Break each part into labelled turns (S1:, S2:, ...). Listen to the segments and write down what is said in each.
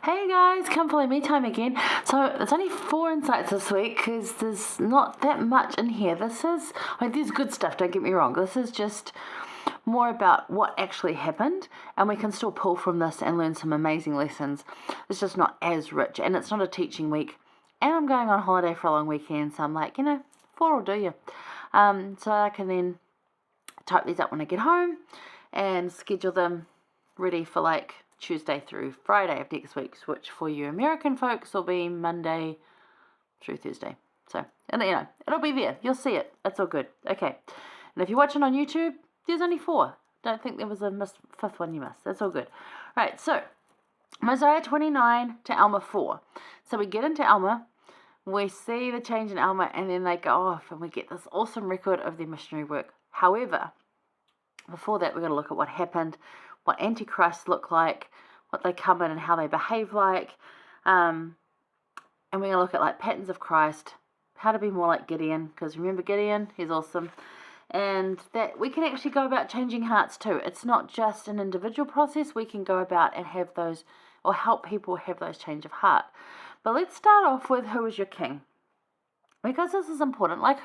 S1: Hey guys, come follow me time again. So there's only 4 insights this week because there's not that much in here. There's good stuff, don't get me wrong. This is just more about what actually happened, and we can still pull from this and learn some amazing lessons. It's just not as rich, and it's not a teaching week. And I'm going on holiday for a long weekend, so I'm like, 4 will do you. So I can then type these up when I get home and schedule them ready for like Tuesday through Friday of next week, which for you American folks will be Monday through Thursday. So, and it'll be there. You'll see it. It's all good. Okay. And if you're watching on YouTube, there's only 4. Don't think there was a 5th one you missed. That's all good. Right. So, Mosiah 29 to Alma 4. So we get into Alma, we see the change in Alma, and then they go off and we get this awesome record of their missionary work. However, before that, we're going to look at what happened, what Antichrists look like, what they come in and how they behave like. And we're going to look at like patterns of Christ, how to be more like Gideon, because remember Gideon, he's awesome. And that we can actually go about changing hearts too. It's not just an individual process. We can go about and have those, or help people have those change of heart. But let's start off with who is your king. Because this is important. Like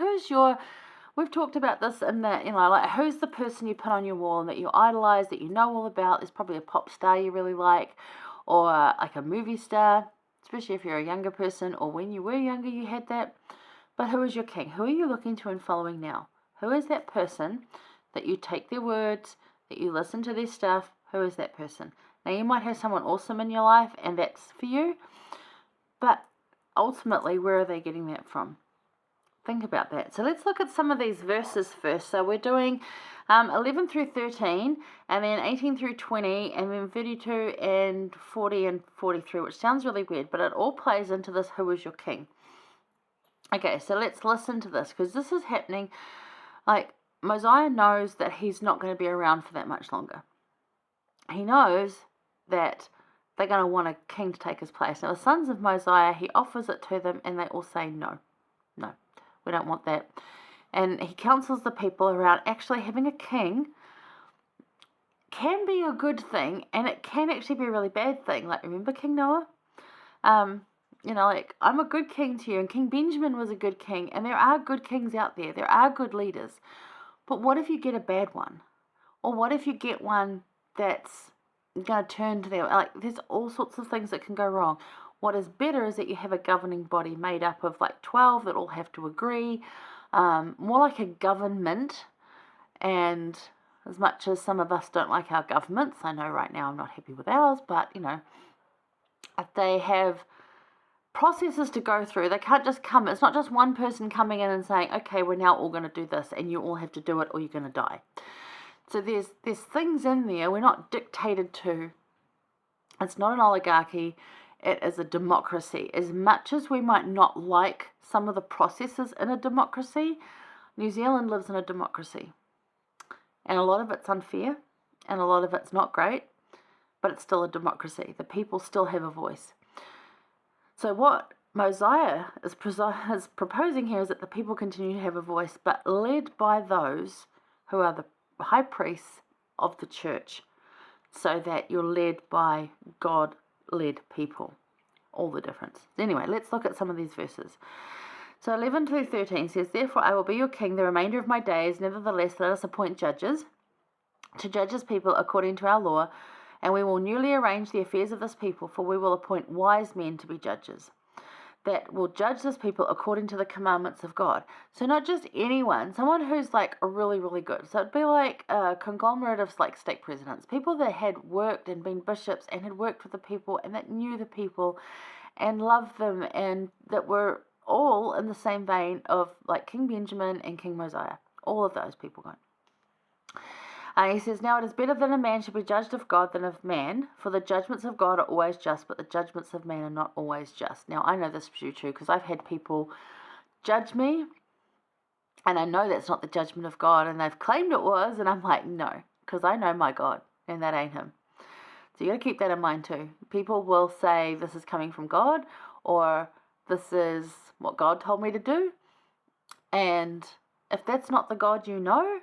S1: we've talked about this in that, like who's the person you put on your wall and that you idolize, that you know all about. There's probably a pop star you really like, or like a movie star, especially if you're a younger person, or when you were younger you had that. But who is your king? Who are you looking to and following now? Who is that person that you take their words, that you listen to their stuff? Who is that person? Now you might have someone awesome in your life and that's for you, but ultimately where are they getting that from? Think about that. So let's look at some of these verses first. So we're doing 11 through 13, and then 18 through 20, and then 32 and 40 and 43, which sounds really weird, but it all plays into this who is your king. Okay, so let's listen to this, because this is happening. Like, Mosiah knows that he's not going to be around for that much longer. He knows that they're going to want a king to take his place. Now, the sons of Mosiah, he offers it to them, and they all say no. No. We don't want that. And he counsels the people around actually having a king can be a good thing, and it can actually be a really bad thing. Like, remember King Noah? Like, I'm a good king to you, and King Benjamin was a good king, and there are good kings out there. There are good leaders. But what if you get a bad one? Or what if you get one that's going to turn to them? Like, there's all sorts of things that can go wrong. What is better is that you have a governing body made up of like 12 that all have to agree, more like a government. And as much as some of us don't like our governments, I know right now I'm not happy with ours, but they have processes to go through. They can't just come. It's not just one person coming in and saying, okay, we're now all going to do this and you all have to do it or you're going to die. So there's things in there we're not dictated to. It's not an oligarchy. It is a democracy. As much as we might not like some of the processes in a democracy, New Zealand lives in a democracy. And a lot of it's unfair, and a lot of it's not great, but it's still a democracy. The people still have a voice. So what Mosiah is proposing here is that the people continue to have a voice, but led by those who are the high priests of the church, so that you're led by God-led people. All the difference. Anyway, let's look at some of these verses. So 11 through 13 says, therefore I will be your king the remainder of my days. Nevertheless, let us appoint judges to judge his people according to our law, and we will newly arrange the affairs of this people, for we will appoint wise men to be judges that will judge this people according to the commandments of God. So not just anyone, someone who's like really, really good. So it'd be like a conglomerate of like stake presidents, people that had worked and been bishops and had worked with the people and that knew the people and loved them, and that were all in the same vein of like King Benjamin and King Mosiah. All of those people going. He says, now it is better that a man should be judged of God than of man, for the judgments of God are always just, but the judgments of man are not always just. Now, I know this to be true because I've had people judge me, and I know that's not the judgment of God, and they've claimed it was, and I'm like, no, because I know my God, and that ain't him. So you got to keep that in mind too. People will say this is coming from God, or this is what God told me to do, and if that's not the God you know,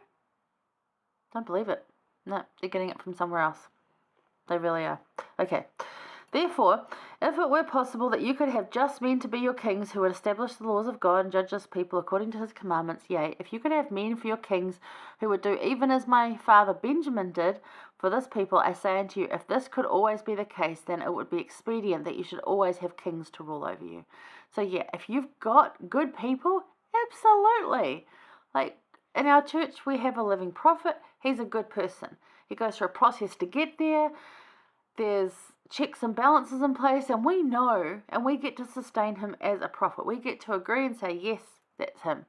S1: don't believe it. No, they're getting it from somewhere else. They really are. Okay. Therefore, If it were possible that you could have just men to be your kings who would establish the laws of God and judge his people according to his commandments, yea, if you could have men for your kings who would do even as my father Benjamin did for this people, I say unto you, if this could always be the case, then it would be expedient that you should always have kings to rule over you. So yeah, if you've got good people, absolutely. Like in our church, we have a living prophet. He's a good person. He goes through a process to get there. There's checks and balances in place, and we know, and we get to sustain him as a prophet. We get to agree and say, yes, that's him.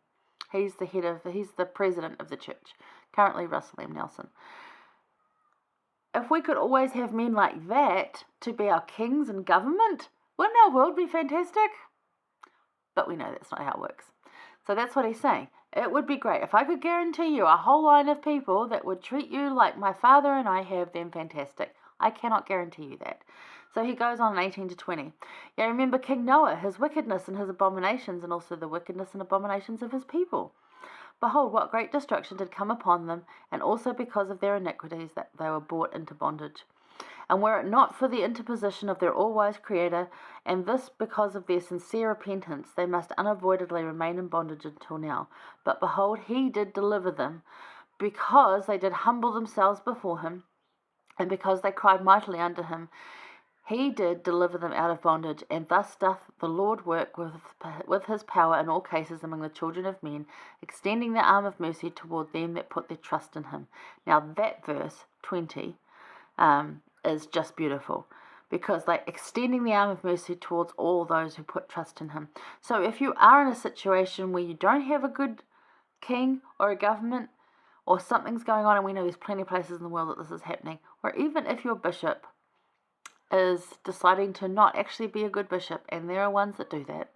S1: He's the president of the church, currently Russell M. Nelson. If we could always have men like that to be our kings in government, wouldn't our world be fantastic? But we know that's not how it works. So that's what he's saying. It would be great if I could guarantee you a whole line of people that would treat you like my father and I have, then fantastic. I cannot guarantee you that. So he goes on in 18 to 20. Yeah, remember King Noah, his wickedness and his abominations, and also the wickedness and abominations of his people. Behold, what great destruction did come upon them, and also because of their iniquities that they were brought into bondage. And were it not for the interposition of their all-wise Creator, and this because of their sincere repentance, they must unavoidably remain in bondage until now. But behold, he did deliver them, because they did humble themselves before him, and because they cried mightily unto him. He did deliver them out of bondage, and thus doth the Lord work with his power in all cases among the children of men, extending the arm of mercy toward them that put their trust in him. Now that verse, 20, is just beautiful, because like extending the arm of mercy towards all those who put trust in him. So if you are in a situation where you don't have a good king or a government, or something's going on, and we know there's plenty of places in the world that this is happening, or even if your bishop is deciding to not actually be a good bishop, and there are ones that do that,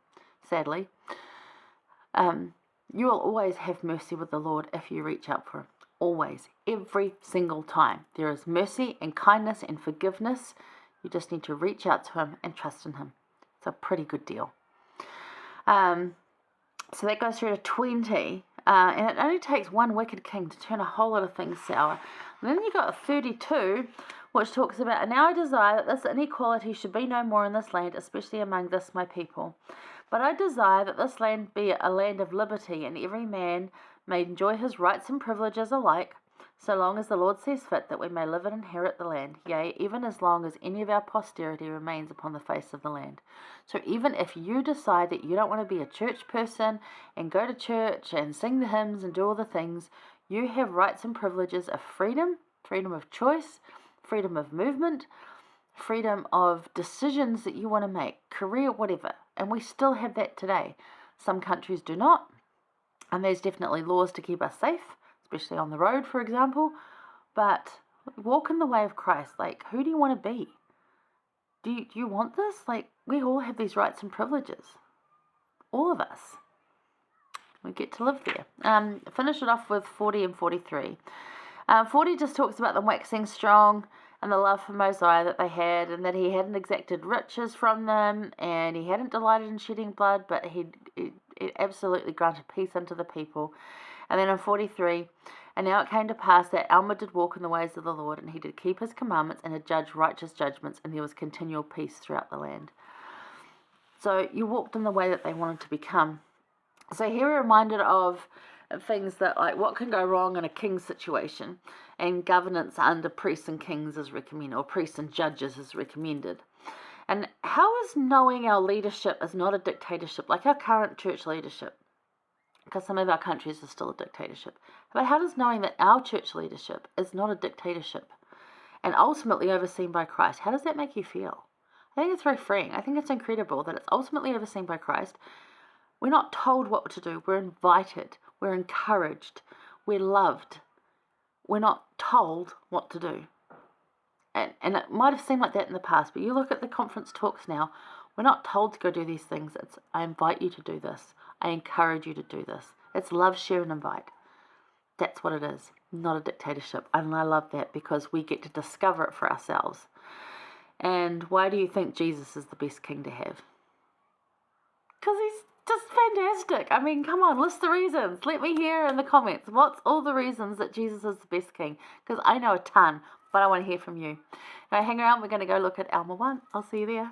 S1: sadly, you will always have mercy with the Lord if you reach out for him. Always, every single time. There is mercy and kindness and forgiveness. You just need to reach out to him and trust in him. It's a pretty good deal. So that goes through to 20. And it only takes one wicked king to turn a whole lot of things sour. And then you got 32, which talks about, and now I desire that this inequality should be no more in this land, especially among this my people. But I desire that this land be a land of liberty, and every man may enjoy his rights and privileges alike, so long as the Lord sees fit that we may live and inherit the land, yea, even as long as any of our posterity remains upon the face of the land. So even if you decide that you don't want to be a church person and go to church and sing the hymns and do all the things, you have rights and privileges of freedom, freedom of choice, freedom of movement, freedom of decisions that you want to make, career, whatever. And we still have that today. Some countries do not, and there's definitely laws to keep us safe, especially on the road, for example. But walk in the way of Christ. Like, who do you want to be? Do you want this? Like, we all have these rights and privileges. All of us. We get to live there. Finish it off with 40 and 43. 40 just talks about them waxing strong and the love for Mosiah that they had, and that he hadn't exacted riches from them, and he hadn't delighted in shedding blood, but he absolutely granted peace unto the people. And then in 43, and now it came to pass that Alma did walk in the ways of the Lord, and he did keep his commandments, and had judged righteous judgments, and there was continual peace throughout the land. So you walked in the way that they wanted to become. So here we're reminded of things that, like, what can go wrong in a king situation, and governance under priests and kings is recommended, or priests and judges is recommended. And how is knowing our leadership is not a dictatorship, like our current church leadership, because some of our countries are still a dictatorship, but how does knowing that our church leadership is not a dictatorship and ultimately overseen by Christ, how does that make you feel? I think it's very freeing. I think it's incredible that it's ultimately overseen by Christ. We're not told what to do. We're invited. We're encouraged. We're loved. We're not told what to do. And it might have seemed like that in the past, but you look at the conference talks now, we're not told to go do these things. It's, I invite you to do this. I encourage you to do this. It's love, share, and invite. That's what it is, not a dictatorship. And I love that because we get to discover it for ourselves. And why do you think Jesus is the best king to have? Because he's just fantastic. I mean, come on, list the reasons. Let me hear in the comments. What's all the reasons that Jesus is the best king? Because I know a ton, but I want to hear from you. Now, hang around. We're going to go look at Alma 1. I'll see you there.